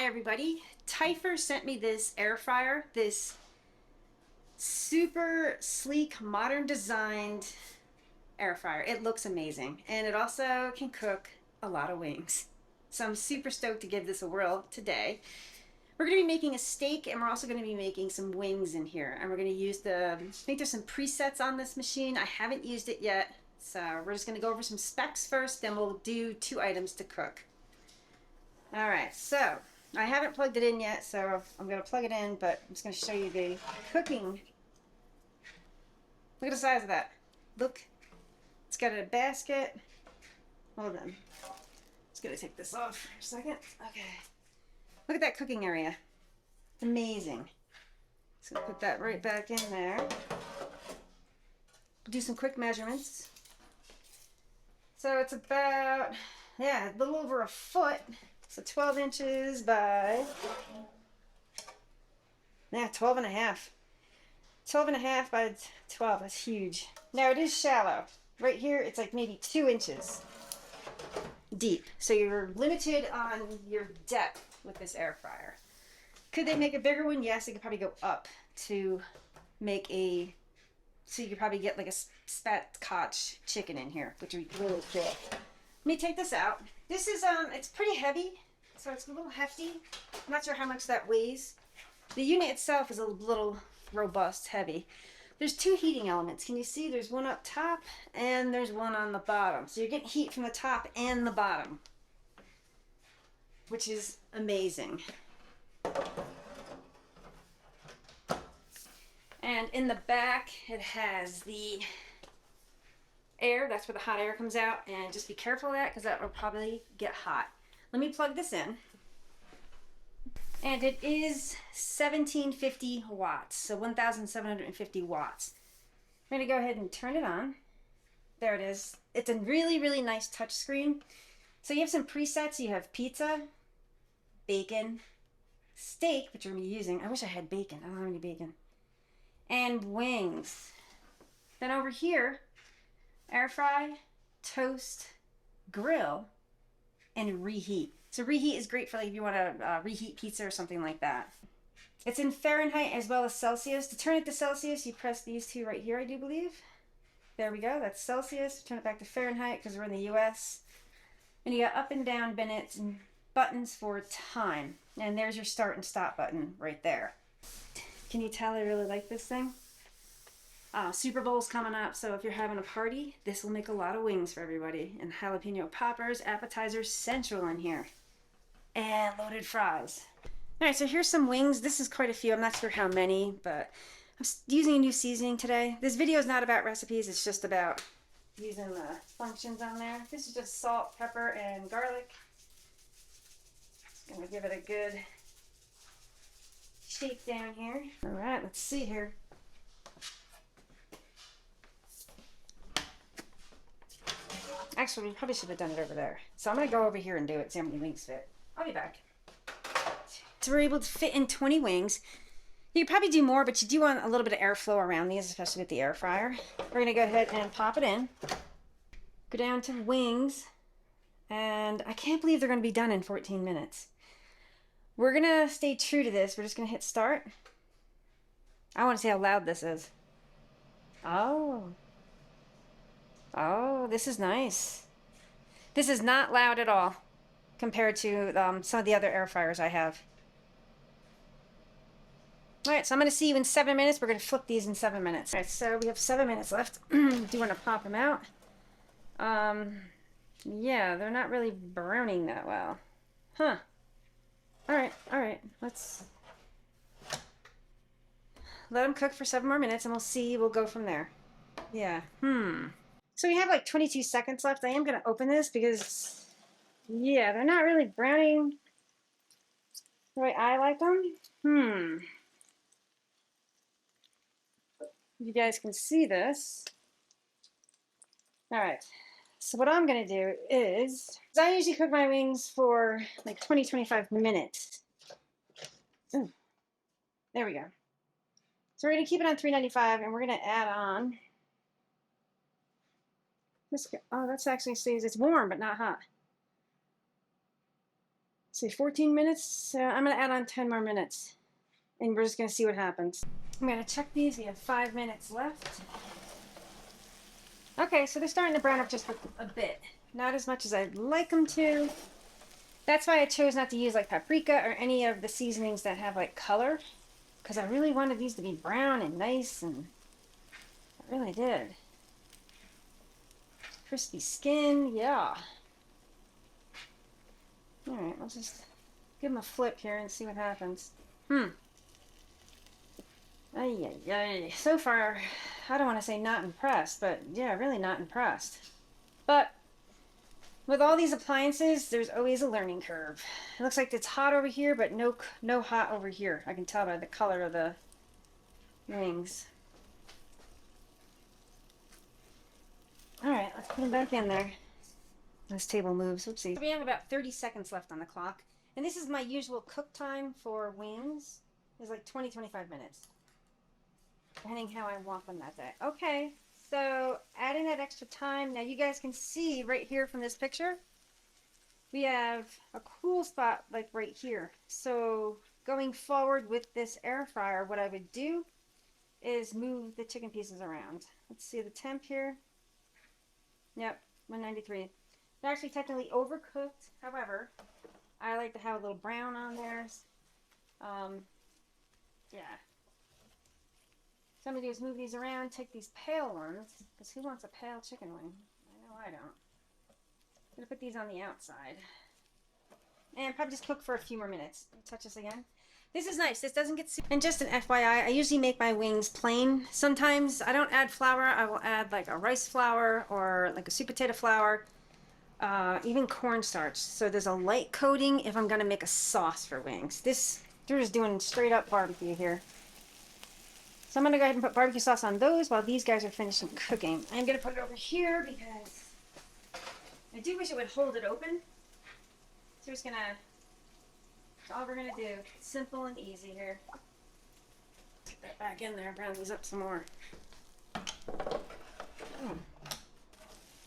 Hi everybody. Typhur sent me this air fryer, this super sleek, modern designed air fryer. It looks amazing and it also can cook a lot of wings. So I'm super stoked to give this a whirl today. We're going to be making a steak and we're also going to be making some wings in here. And we're going to use I think there's some presets on this machine. I haven't used it yet. So we're just going to go over some specs first, then we'll do 2 items to cook. All right, so I haven't plugged it in yet, so I'm going to plug it in, but I'm just going to show you the cooking. Look at the size of that. Look, it's got a basket. Hold on. Just going to take this off for a second. Okay. Look at that cooking area. It's amazing. So put that right back in there. Do some quick measurements. So it's about, a little over a foot. So 12 inches by, 12 and a half. 12 and a half by 12, that's huge. Now it is shallow. Right here, it's like maybe 2 inches deep. So you're limited on your depth with this air fryer. Could they make a bigger one? Yes, they could probably go up to make so you could probably get like a spatchcock chicken in here, which would be really cool. Let me take this out. This is, it's pretty heavy, so it's a little hefty. I'm not sure how much that weighs. The unit itself is a little robust, heavy. There's 2 heating elements. Can you see? There's one up top and there's one on the bottom. So you're getting heat from the top and the bottom, which is amazing. And in the back, it has the air. That's where the hot air comes out, and just be careful of that because that will probably get hot. Let me plug this in. And it is 1750 watts, so 1750 watts. I'm going to go ahead and turn it on. There it is. It's a really, really nice touch screen. So you have some presets. You have pizza, bacon, steak, which we're going to be using. I wish I had bacon. I don't have any bacon. And wings. Then over here, air fry, toast, grill, and reheat. So reheat is great for like if you want to reheat pizza or something like that. It's in Fahrenheit as well as Celsius. To turn it to Celsius, you press these 2 right here, I do believe. There we go, that's Celsius. Turn it back to Fahrenheit because we're in the US. And you got up and down minutes and buttons for time. And there's your start and stop button right there. Can you tell I really like this thing? Super Bowl's coming up, so if you're having a party, this will make a lot of wings for everybody. And jalapeno poppers, appetizers, central in here. And loaded fries. Alright, so here's some wings. This is quite a few. I'm not sure how many, but I'm using a new seasoning today. This video is not about recipes. It's just about using the functions on there. This is just salt, pepper, and garlic. Just going to give it a good shake down here. Alright, let's see here. Actually, we probably should have done it over there. So I'm going to go over here and do it, see how many wings fit. I'll be back. So we're able to fit in 20 wings. You could probably do more, but you do want a little bit of airflow around these, especially with the air fryer. We're going to go ahead and pop it in. Go down to wings. And I can't believe they're going to be done in 14 minutes. We're going to stay true to this. We're just going to hit start. I want to see how loud this is. Oh, this is nice. This is not loud at all compared to some of the other air fryers I have. Alright, so I'm going to see you in 7 minutes. We're going to flip these in 7 minutes. Alright, so we have 7 minutes left. Do you want to pop them out? Yeah, they're not really browning that well. Huh. Alright. Let's let them cook for 7 more minutes and we'll see. We'll go from there. Yeah. So we have like 22 seconds left. I am going to open this because, yeah, they're not really browning the way I like them. You guys can see this. All right. So what I'm going to do is I usually cook my wings for like 20-25 minutes. Ooh, there we go. So we're going to keep it on 395 and we're going to add on. Oh, that's actually stays, it's warm, but not hot. say 14 minutes. I'm gonna add on 10 more minutes and we're just gonna see what happens. I'm gonna check these. We have 5 minutes left. Okay, so they're starting to brown up just a bit. Not as much as I'd like them to. That's why I chose not to use like paprika or any of the seasonings that have like color, because I really wanted these to be brown and nice, and I really did. Crispy skin, yeah. Alright, let's just give them a flip here and see what happens. Ay, ay, ay. So far, I don't want to say not impressed, but yeah, really not impressed. But with all these appliances, there's always a learning curve. It looks like it's hot over here, but no hot over here. I can tell by the color of the wings. Alright, let's put them back in there. This table moves. Oopsie. We have about 30 seconds left on the clock. And this is my usual cook time for wings. It's like 20-25 minutes. Depending how I want them that day. Okay, so adding that extra time. Now you guys can see right here from this picture, we have a cool spot like right here. So going forward with this air fryer, what I would do is move the chicken pieces around. Let's see the temp here. Yep, 193. They're actually technically overcooked. However, I like to have a little brown on there. Yeah. So I'm going to do is move these around, take these pale ones, because who wants a pale chicken wing? I know I don't. I'm going to put these on the outside. And probably just cook for a few more minutes. Touch this again. This is nice. This doesn't get super... And just an FYI, I usually make my wings plain. Sometimes I don't add flour. I will add like a rice flour or like a sweet potato flour. Even cornstarch. So there's a light coating if I'm going to make a sauce for wings. They're just doing straight up barbecue here. So I'm going to go ahead and put barbecue sauce on those while these guys are finishing cooking. I'm going to put it over here because I do wish it would hold it open. So we're just going to, that's all we're going to do. Simple and easy here. Get that back in there, brown these up some more.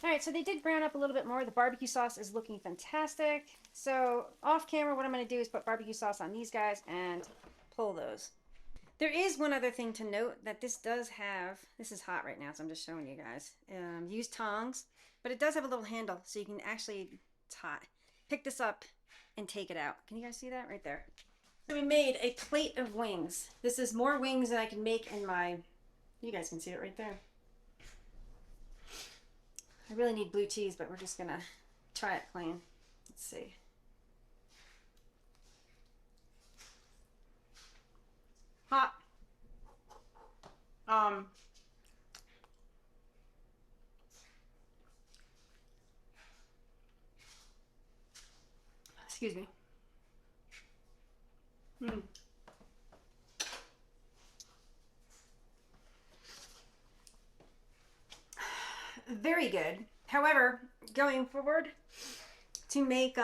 Alright, so they did brown up a little bit more. The barbecue sauce is looking fantastic. So off camera, what I'm going to do is put barbecue sauce on these guys and pull those. There is one other thing to note that this does have, this is hot right now, so I'm just showing you guys. Use tongs, but it does have a little handle, so you can actually, it's hot, pick this up and take it out. Can you guys see that right there? So we made a plate of wings. This is more wings than I can make in my, you guys can see it right there. I really need blue cheese, but we're just gonna try it plain. Let's see. Hot. Excuse me. Very good. However, going forward to make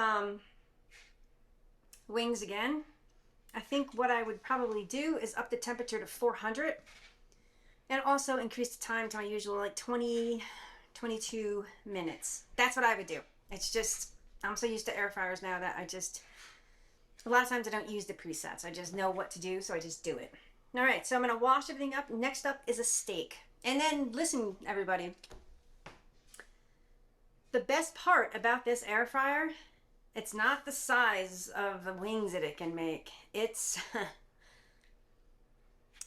wings again, I think what I would probably do is up the temperature to 400 and also increase the time to my usual like 22 minutes. That's what I would do. It's just, I'm so used to air fryers now that a lot of times I don't use the presets. I just know what to do, so I just do it. All right, so I'm gonna wash everything up. Next up is a steak. And then listen, everybody. The best part about this air fryer, it's not the size of the wings that it can make. It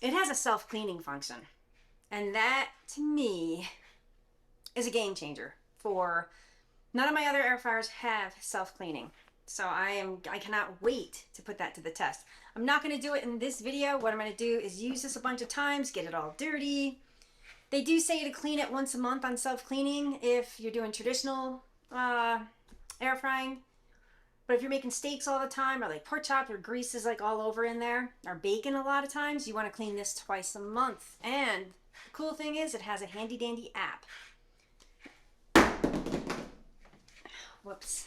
has a self-cleaning function. And that, to me, is a game changer. For none of my other air fryers have self-cleaning. So I cannot wait to put that to the test. I'm not going to do it in this video. What I'm going to do is use this a bunch of times, get it all dirty. They do say to clean it once a month on self-cleaning if you're doing traditional air frying. But if you're making steaks all the time, or like pork chops, or grease is like all over in there, or bacon a lot of times, you want to clean this twice a month. And the cool thing is it has a handy dandy app. Whoops.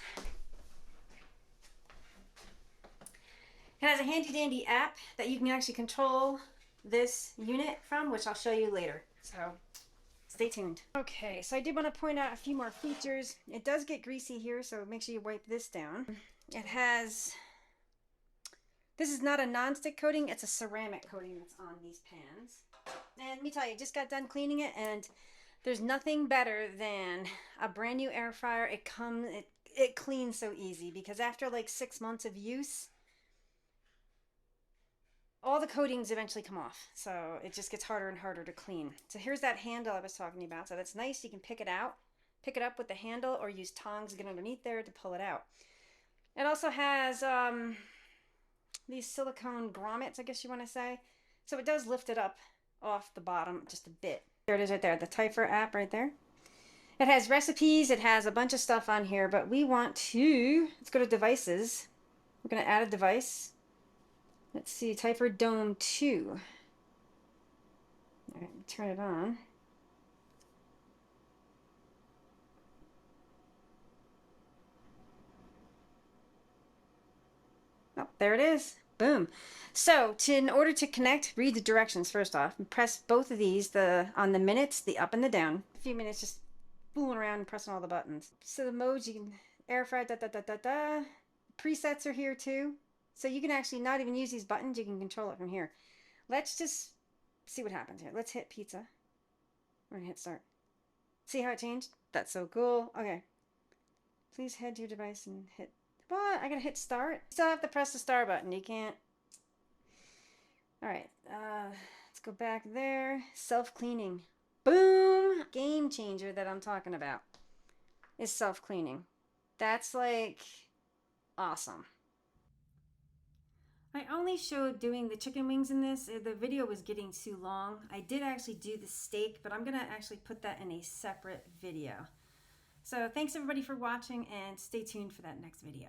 It has a handy dandy app that you can actually control this unit from, which I'll show you later. So stay tuned. Okay, so I did want to point out a few more features. It does get greasy here, so make sure you wipe this down. It has This is not a non-stick coating, it's a ceramic coating that's on these pans. And let me tell you, I just got done cleaning it, and there's nothing better than a brand new air fryer. It cleans so easy, because after like 6 months of use, all the coatings eventually come off. So it just gets harder and harder to clean. So here's that handle I was talking about. So that's nice. You can pick it up with the handle, or use tongs to get underneath there to pull it out. It also has these silicone grommets, I guess you want to say. So it does lift it up off the bottom just a bit. There it is right there, the Typhur app right there. It has recipes, it has a bunch of stuff on here, but we want to, let's go to devices. We're going to add a device. Let's see, Typhur Dome 2. All right, turn it on. Oh, there it is. Boom. So, in order to connect, read the directions first off. And press both of these on the minutes, the up and the down. A few minutes just fooling around and pressing all the buttons. So the modes, you can air fry, Presets are here too. So you can actually not even use these buttons. You can control it from here. Let's just see what happens here. Let's hit pizza. We're gonna hit start. See how it changed? That's so cool. Okay. Please head to your device and hit. What? I gotta hit start? Still have to press the star button. You can't. Alright. Let's go back there. Self-cleaning. Boom! Game changer that I'm talking about is self-cleaning. That's like awesome. I only showed doing the chicken wings in this. The video was getting too long. I did actually do the steak, but I'm going to actually put that in a separate video. So thanks everybody for watching, and stay tuned for that next video.